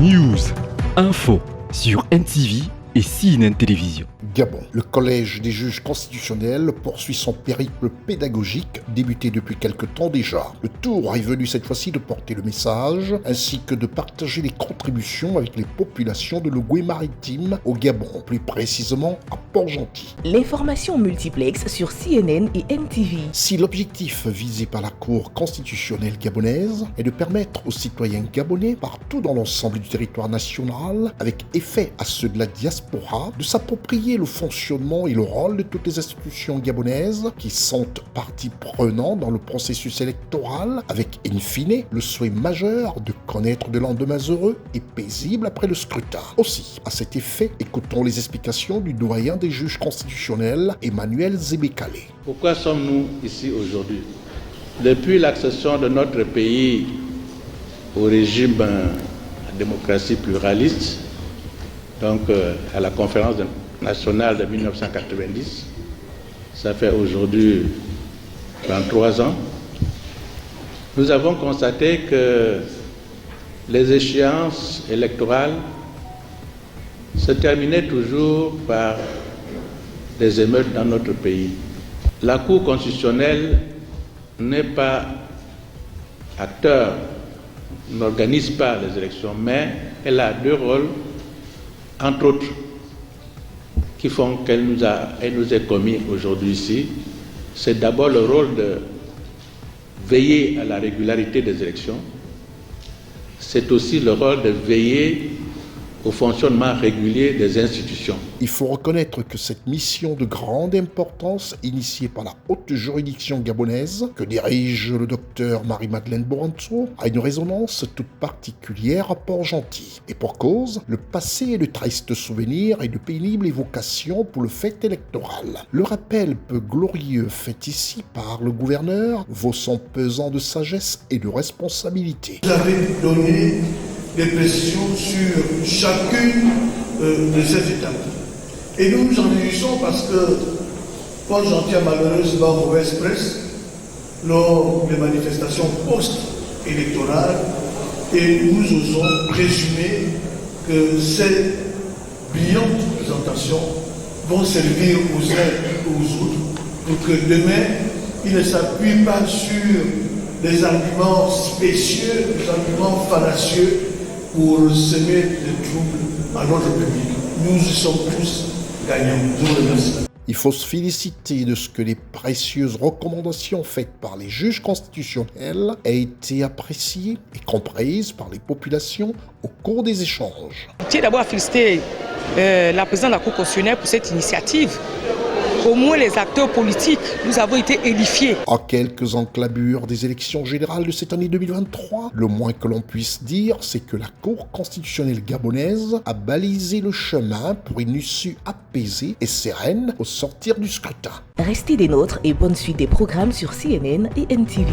News, info sur NTV et CNN Télévision. Gabon, le Collège des juges constitutionnels poursuit son périple pédagogique débuté depuis quelque temps déjà. Le tour est venu cette fois-ci de porter le message ainsi que de partager les contributions avec les populations de l'Ogooué maritime au Gabon, plus précisément à Port-Gentil. L'information multiplex sur CNN et NTV. Si l'objectif visé par la Cour constitutionnelle gabonaise est de permettre aux citoyens gabonais partout dans l'ensemble du territoire national, avec effet à ceux de la diaspora, de s'approprier le fonctionnement et le rôle de toutes les institutions gabonaises qui sont partie prenante dans le processus électoral, avec in fine le souhait majeur de connaître de lendemains heureux et paisibles après le scrutin. Aussi, à cet effet, écoutons les explications du doyen des juges constitutionnels, Emmanuel Zébekale. Pourquoi sommes-nous ici aujourd'hui? Depuis l'accession de notre pays au régime à démocratie pluraliste, donc à la conférence nationale de 1990, ça fait aujourd'hui 33 ans, nous avons constaté que les échéances électorales se terminaient toujours par des émeutes dans notre pays. La Cour constitutionnelle n'est pas acteur, n'organise pas les élections, mais elle a deux rôles, entre autres, qui font qu'elle nous est commis aujourd'hui ici. C'est d'abord le rôle de veiller à la régularité des élections. C'est aussi le rôle de veiller au fonctionnement régulier des institutions. Il faut reconnaître que cette mission de grande importance, initiée par la haute juridiction gabonaise, que dirige le docteur Marie-Madeleine Boranto, a une résonance toute particulière à Port-Gentil. Et pour cause, le passé est de tristes souvenirs et de pénibles évocations pour le fait électoral. Le rappel peu glorieux fait ici par le gouverneur vaut son pesant de sagesse et de responsabilité. Vous avez donné des précisions sur chacune de ces étapes. Et nous nous en réjouissons parce que Port-Gentil a malheureusement mauvaise presse lors des manifestations post-électorales et nous osons présumer que ces brillantes présentations vont servir aux uns et aux autres pour que demain, ils ne s'appuient pas sur des arguments spécieux, des arguments fallacieux pour semer des troubles à notre public. Nous y sommes tous gagnants. Je vous remercie. Il faut se féliciter de ce que les précieuses recommandations faites par les juges constitutionnels aient été appréciées et comprises par les populations au cours des échanges. Je tiens d'abord à féliciter la présidente de la Cour constitutionnelle pour cette initiative. Au moins les acteurs politiques, nous avons été édifiés. À quelques enclabures des élections générales de cette année 2023, le moins que l'on puisse dire, c'est que la Cour constitutionnelle gabonaise a balisé le chemin pour une issue apaisée et sereine au sortir du scrutin. Restez des nôtres et bonne suite des programmes sur CNN et NTV.